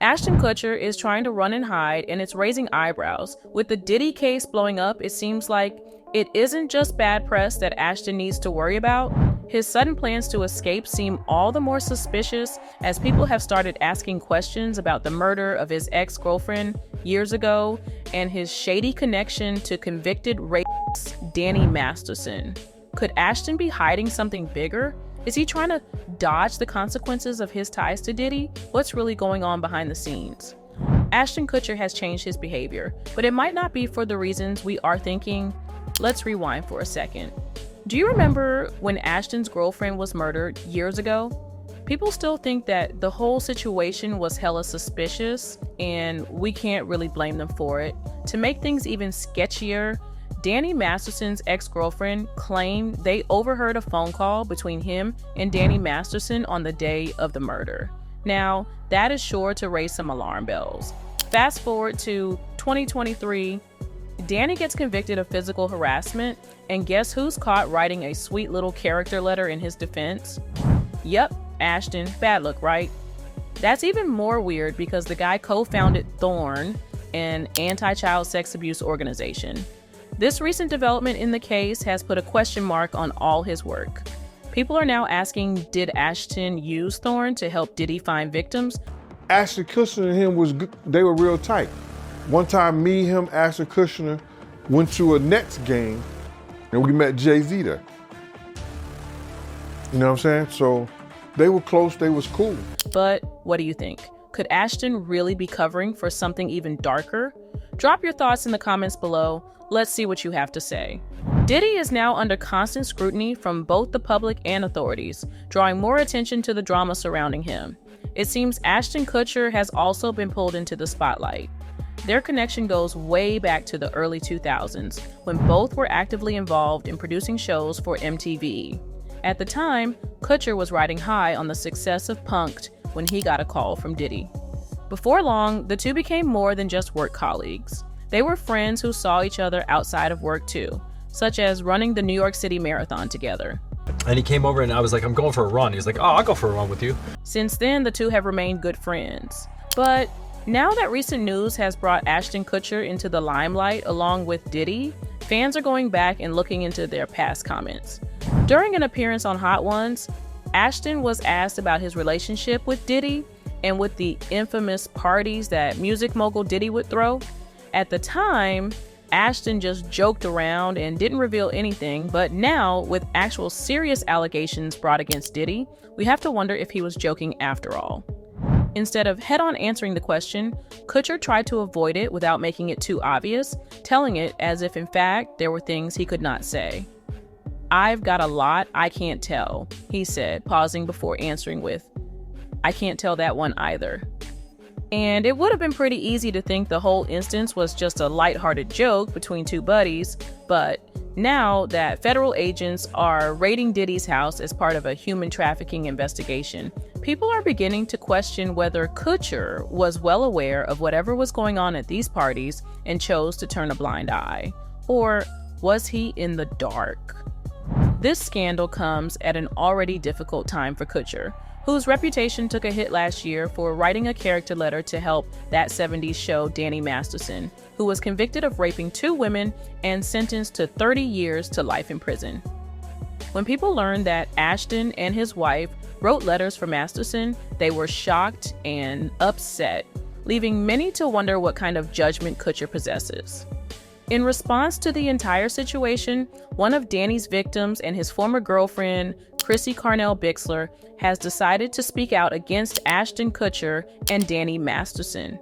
Ashton Kutcher is trying to run and hide, and it's raising eyebrows. With the Diddy case blowing up, it seems like it isn't just bad press that Ashton needs to worry about. His sudden plans to escape seem all the more suspicious as people have started asking questions about the murder of his ex-girlfriend years ago and his shady connection to convicted rapist Danny Masterson. Could Ashton be hiding something bigger? Is he trying to dodge the consequences of his ties to Diddy? What's really going on behind the scenes? Ashton Kutcher has changed his behavior, but it might not be for the reasons we are thinking. Let's rewind for a second. Do you remember when Ashton's girlfriend was murdered years ago? People still think that the whole situation was hella suspicious, and we can't really blame them for it. To make things even sketchier, Danny Masterson's ex-girlfriend claimed they overheard a phone call between him and Danny Masterson on the day of the murder. Now, that is sure to raise some alarm bells. Fast forward to 2023, Danny gets convicted of physical harassment, and guess who's caught writing a sweet little character letter in his defense? Yep, Ashton. Bad look, right? That's even more weird because the guy co-founded Thorn, an anti-child sex abuse organization. This recent development in the case has put a question mark on all his work. People are now asking, did Ashton use Thorn to help Diddy find victims? Ashton Kutcher and him they were real tight. One time, me, him, Ashton Kutcher went to a Nets game and we met Jay-Z there. You know what I'm saying? So they were close, they was cool. But what do you think? Could Ashton really be covering for something even darker? Drop your thoughts in the comments below. Let's see what you have to say. Diddy is now under constant scrutiny from both the public and authorities, drawing more attention to the drama surrounding him. It seems Ashton Kutcher has also been pulled into the spotlight. Their connection goes way back to the early 2000s, when both were actively involved in producing shows for MTV. At the time, Kutcher was riding high on the success of Punk'd when he got a call from Diddy. Before long, the two became more than just work colleagues. They were friends who saw each other outside of work too, such as running the New York City Marathon together. And he came over and I was like, I'm going for a run. He's like, oh, I'll go for a run with you. Since then, the two have remained good friends. But now that recent news has brought Ashton Kutcher into the limelight along with Diddy, fans are going back and looking into their past comments. During an appearance on Hot Ones, Ashton was asked about his relationship with Diddy and with the infamous parties that music mogul Diddy would throw. At the time, Ashton just joked around and didn't reveal anything, but now, with actual serious allegations brought against Diddy, we have to wonder if he was joking after all. Instead of head-on answering the question, Kutcher tried to avoid it without making it too obvious, telling it as if in fact there were things he could not say. "I've got a lot I can't tell," he said, pausing before answering with, "I can't tell that one either." And it would have been pretty easy to think the whole instance was just a lighthearted joke between two buddies, but now that federal agents are raiding Diddy's house as part of a human trafficking investigation, people are beginning to question whether Kutcher was well aware of whatever was going on at these parties and chose to turn a blind eye. Or was he in the dark? This scandal comes at an already difficult time for Kutcher, whose reputation took a hit last year for writing a character letter to help that 70s show Danny Masterson, who was convicted of raping 2 women and sentenced to 30 years to life in prison. When people learned that Ashton and his wife wrote letters for Masterson, they were shocked and upset, leaving many to wonder what kind of judgment Kutcher possesses. In response to the entire situation, one of Danny's victims and his former girlfriend, Chrissy Carnell Bixler, has decided to speak out against Ashton Kutcher and Danny Masterson.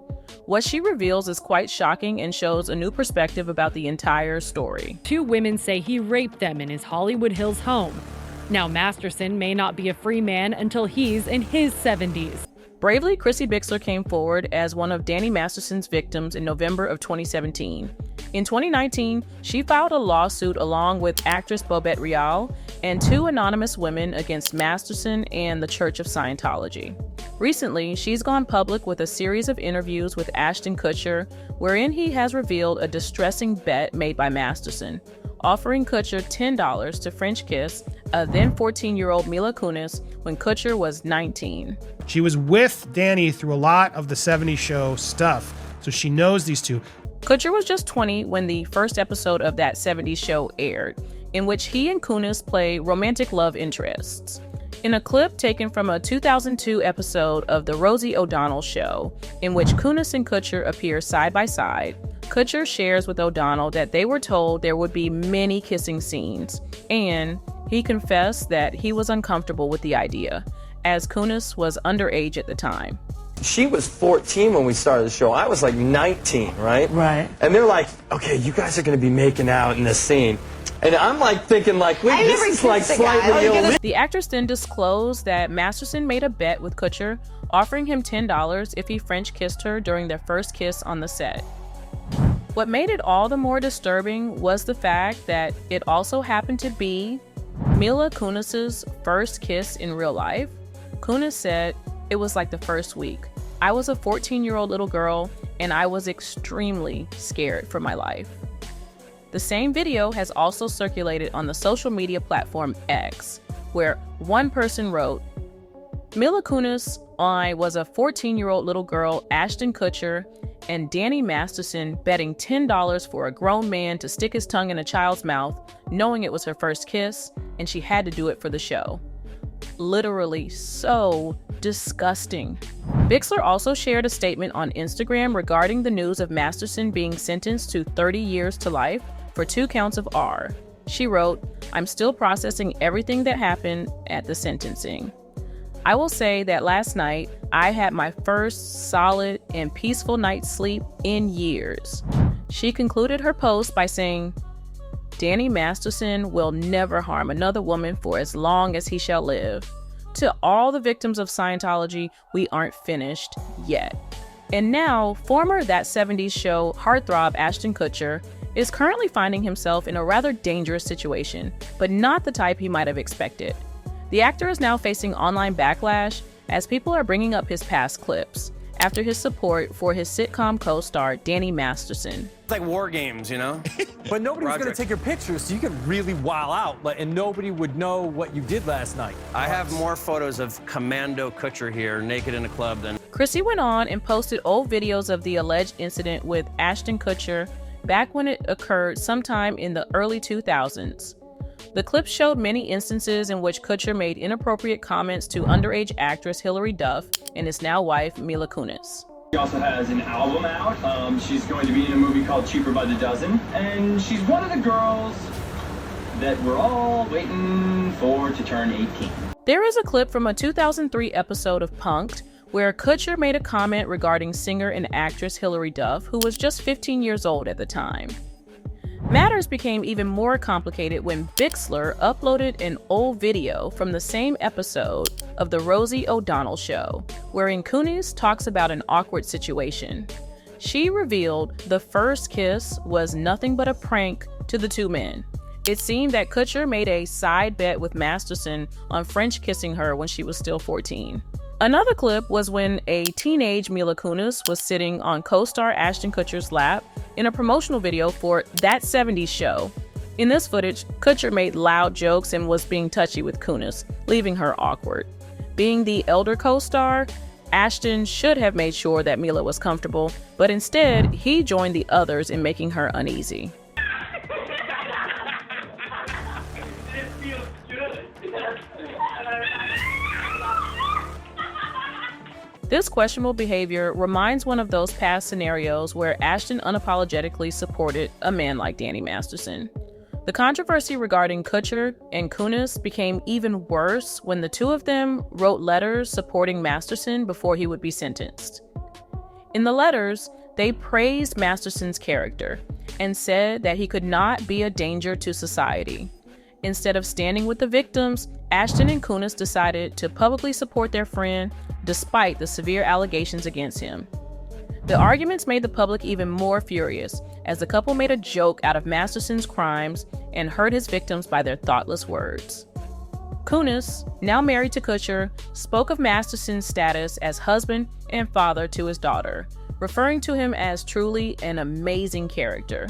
What she reveals is quite shocking and shows a new perspective about the entire story. 2 women say he raped them in his Hollywood Hills home. Now Masterson may not be a free man until he's in his 70s. Bravely, Chrissy Bixler came forward as one of Danny Masterson's victims in November of 2017. In 2019, she filed a lawsuit along with actress Bobette Rial and 2 anonymous women against Masterson and the Church of Scientology. Recently, she's gone public with a series of interviews with Ashton Kutcher, wherein he has revealed a distressing bet made by Masterson, offering Kutcher $10 to French kiss a then 14-year-old Mila Kunis when Kutcher was 19. She was with Danny through a lot of the 70s show stuff, so she knows these two. Kutcher was just 20 when the first episode of that 70s show aired, in which he and Kunis play romantic love interests. In a clip taken from a 2002 episode of The Rosie O'Donnell Show, in which Kunis and Kutcher appear side by side, Kutcher shares with O'Donnell that they were told there would be many kissing scenes, and he confessed that he was uncomfortable with the idea, as Kunis was underage at the time. She was 14 when we started the show. I was like 19, right? Right. And they're like, okay, you guys are going to be making out in this scene. And I'm like thinking like, wait, this is like slightly illegal. The actress then disclosed that Masterson made a bet with Kutcher, offering him $10 if he French kissed her during their first kiss on the set. What made it all the more disturbing was the fact that it also happened to be Mila Kunis's first kiss in real life. Kunis said, "It was like the first week. I was a 14-year-old little girl and I was extremely scared for my life." The same video has also circulated on the social media platform X, where one person wrote, "Mila Kunis, I was a 14-year-old little girl, Ashton Kutcher, and Danny Masterson betting $10 for a grown man to stick his tongue in a child's mouth, knowing it was her first kiss, and she had to do it for the show." Literally so disgusting. Bixler also shared a statement on Instagram regarding the news of Masterson being sentenced to 30 years to life for 2 counts of R. She wrote, "I'm still processing everything that happened at the sentencing. I will say that last night, I had my first solid and peaceful night's sleep in years." She concluded her post by saying, "Danny Masterson will never harm another woman for as long as he shall live. To all the victims of Scientology, we aren't finished yet." And now, former That 70s Show heartthrob Ashton Kutcher is currently finding himself in a rather dangerous situation, but not the type he might have expected. The actor is now facing online backlash as people are bringing up his past clips after his support for his sitcom co-star Danny Masterson. It's like war games, you know? But nobody's going to take your pictures, so you can really wow out, and nobody would know what you did last night. I have more photos of Commando Kutcher here, naked in a club than... Chrissy went on and posted old videos of the alleged incident with Ashton Kutcher back when it occurred sometime in the early 2000s. The clips showed many instances in which Kutcher made inappropriate comments to underage actress Hilary Duff and his now wife Mila Kunis. She also has an album out. She's going to be in a movie called Cheaper by the Dozen, and she's one of the girls that we're all waiting for to turn 18. There is a clip from a 2003 episode of Punk'd where Kutcher made a comment regarding singer and actress Hilary Duff, who was just 15 years old at the time. Matters became even more complicated when Bixler uploaded an old video from the same episode of The Rosie O'Donnell Show, wherein Kunis talks about an awkward situation. She revealed the first kiss was nothing but a prank to the two men. It seemed that Kutcher made a side bet with Masterson on French kissing her when she was still 14. Another clip was when a teenage Mila Kunis was sitting on co-star Ashton Kutcher's lap in a promotional video for That 70s Show. In this footage, Kutcher made loud jokes and was being touchy with Kunis, leaving her awkward. Being the elder co-star, Ashton should have made sure that Mila was comfortable, but instead, he joined the others in making her uneasy. This questionable behavior reminds one of those past scenarios where Ashton unapologetically supported a man like Danny Masterson. The controversy regarding Kutcher and Kunis became even worse when the two of them wrote letters supporting Masterson before he would be sentenced. In the letters, they praised Masterson's character and said that he could not be a danger to society. Instead of standing with the victims, Ashton and Kunis decided to publicly support their friend despite the severe allegations against him. The arguments made the public even more furious as the couple made a joke out of Masterson's crimes and hurt his victims by their thoughtless words. Kunis, now married to Kutcher, spoke of Masterson's status as husband and father to his daughter, referring to him as truly an amazing character.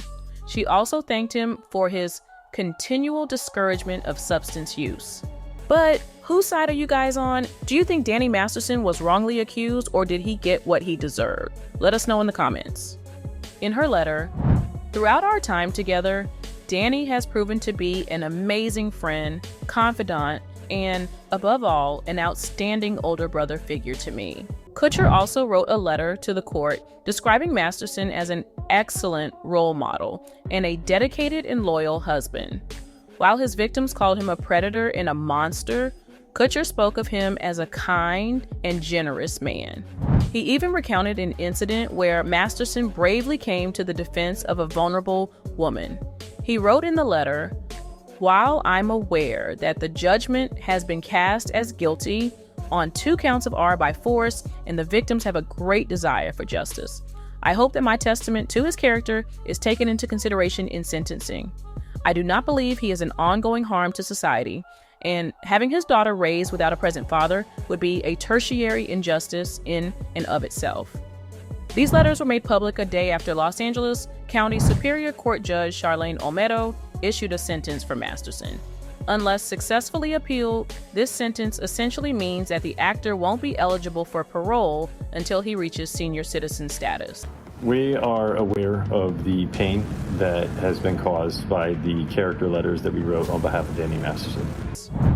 She also thanked him for his continual discouragement of substance use. But whose side are you guys on? Do you think Danny Masterson was wrongly accused, or did he get what he deserved? Let us know in the comments. In her letter, throughout our time together, Danny has proven to be an amazing friend, confidant, and, above all, an outstanding older brother figure to me. Kutcher also wrote a letter to the court describing Masterson as an excellent role model and a dedicated and loyal husband. While his victims called him a predator and a monster, Kutcher spoke of him as a kind and generous man. He even recounted an incident where Masterson bravely came to the defense of a vulnerable woman. He wrote in the letter, "While I'm aware that the judgment has been cast as guilty on 2 counts of R by force and the victims have a great desire for justice, I hope that my testament to his character is taken into consideration in sentencing. I do not believe he is an ongoing harm to society, and having his daughter raised without a present father would be a tertiary injustice in and of itself." These letters were made public a day after Los Angeles County Superior Court Judge Charlene Olmedo issued a sentence for Masterson. Unless successfully appealed, this sentence essentially means that the actor won't be eligible for parole until he reaches senior citizen status. We are aware of the pain that has been caused by the character letters that we wrote on behalf of Danny Masterson.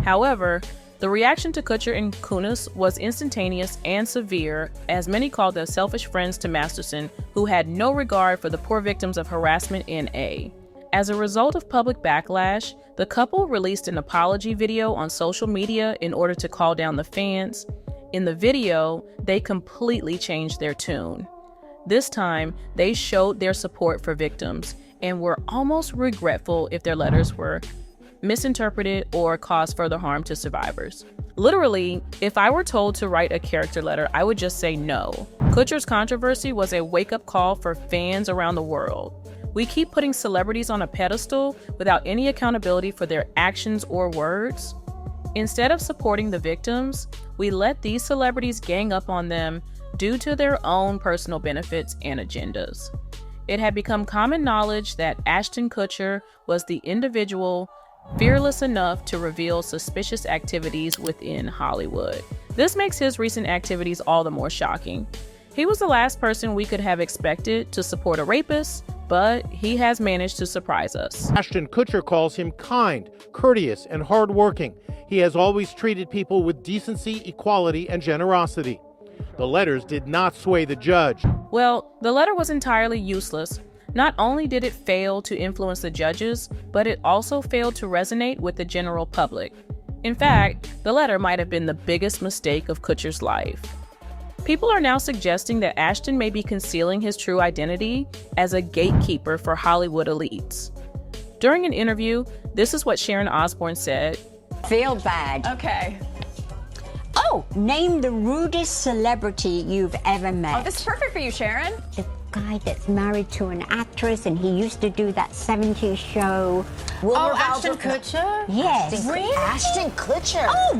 However, the reaction to Kutcher and Kunis was instantaneous and severe, as many called them selfish friends to Masterson who had no regard for the poor victims of harassment in A. As a result of public backlash, the couple released an apology video on social media in order to call down the fans. In the video, they completely changed their tune. This time, they showed their support for victims and were almost regretful if their letters were misinterpreted or caused further harm to survivors. Literally, if I were told to write a character letter, I would just say no. Kutcher's controversy was a wake-up call for fans around the world. We keep putting celebrities on a pedestal without any accountability for their actions or words. Instead of supporting the victims, we let these celebrities gang up on them due to their own personal benefits and agendas. It had become common knowledge that Ashton Kutcher was the individual fearless enough to reveal suspicious activities within Hollywood. This makes his recent activities all the more shocking. He was the last person we could have expected to support a rapist, but he has managed to surprise us. Ashton Kutcher calls him kind, courteous, and hardworking. He has always treated people with decency, equality, and generosity. The letters did not sway the judge. Well, the letter was entirely useless. Not only did it fail to influence the judges, but it also failed to resonate with the general public. In fact, the letter might have been the biggest mistake of Kutcher's life. People are now suggesting that Ashton may be concealing his true identity as a gatekeeper for Hollywood elites. During an interview, this is what Sharon Osbourne said. Feel bad. Okay. Oh, name the rudest celebrity you've ever met. Oh, this is perfect for you, Sharon. The guy that's married to an actress and he used to do that 70s show. Ashton Kutcher? Yes. Really? Ashton Kutcher. Oh,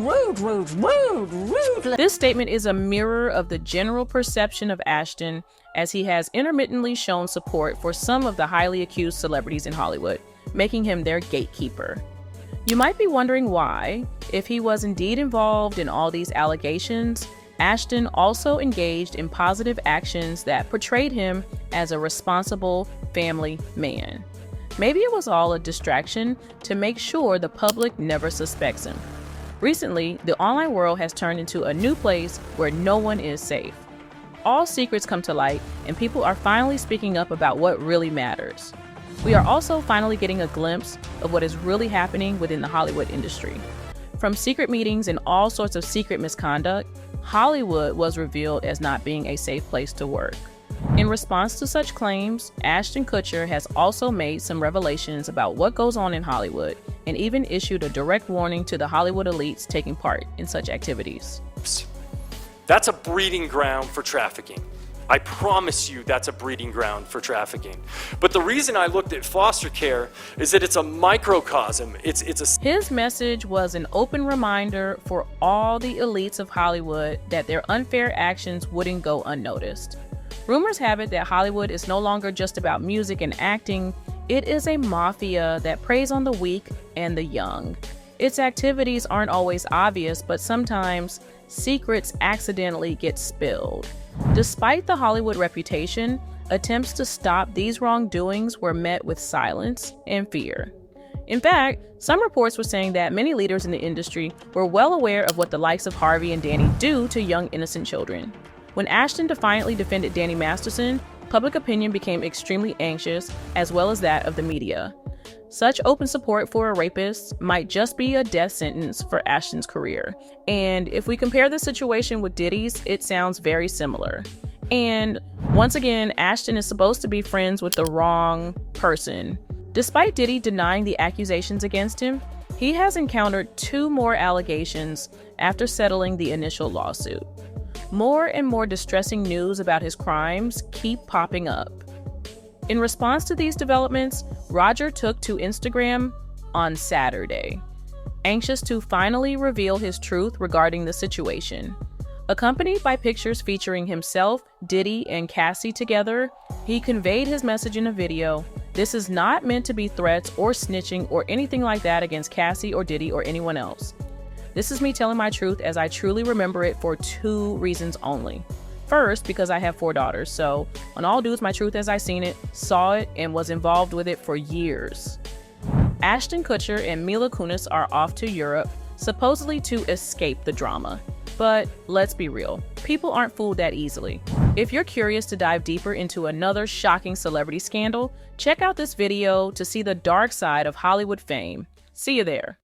rude. This statement is a mirror of the general perception of Ashton, as he has intermittently shown support for some of the highly accused celebrities in Hollywood, making him their gatekeeper. You might be wondering why, if he was indeed involved in all these allegations, Ashton also engaged in positive actions that portrayed him as a responsible family man. Maybe it was all a distraction to make sure the public never suspects him. Recently, the online world has turned into a new place where no one is safe. All secrets come to light, and people are finally speaking up about what really matters. We are also finally getting a glimpse of what is really happening within the Hollywood industry. From secret meetings and all sorts of secret misconduct, Hollywood was revealed as not being a safe place to work. In response to such claims, Ashton Kutcher has also made some revelations about what goes on in Hollywood and even issued a direct warning to the Hollywood elites taking part in such activities. That's a breeding ground for trafficking. I promise you that's a breeding ground for trafficking. But the reason I looked at foster care is that it's a microcosm. His message was an open reminder for all the elites of Hollywood that their unfair actions wouldn't go unnoticed. Rumors have it that Hollywood is no longer just about music and acting, It is a mafia that preys on the weak and the young. Its activities aren't always obvious, but sometimes secrets accidentally get spilled. Despite the Hollywood reputation, attempts to stop these wrongdoings were met with silence and fear. In fact, some reports were saying that many leaders in the industry were well aware of what the likes of Harvey and Danny do to young innocent children. When Ashton defiantly defended Danny Masterson, public opinion became extremely anxious, as well as that of the media. Such open support for a rapist might just be a death sentence for Ashton's career. And if we compare the situation with Diddy's, it sounds very similar. And once again, Ashton is supposed to be friends with the wrong person. Despite Diddy denying the accusations against him, he has encountered 2 more allegations after settling the initial lawsuit. More and more distressing news about his crimes keep popping up. In response to these developments, Roger took to Instagram on Saturday, anxious to finally reveal his truth regarding the situation. Accompanied by pictures featuring himself, Diddy, and Cassie together, he conveyed his message in a video. This is not meant to be threats or snitching or anything like that against Cassie or Diddy or anyone else. This is me telling my truth as I truly remember it for 2 reasons only. First, because I have 4 daughters, so on all dudes, my truth as I seen it, saw it, and was involved with it for years. Ashton Kutcher and Mila Kunis are off to Europe, supposedly to escape the drama. But let's be real, people aren't fooled that easily. If you're curious to dive deeper into another shocking celebrity scandal, check out this video to see the dark side of Hollywood fame. See you there.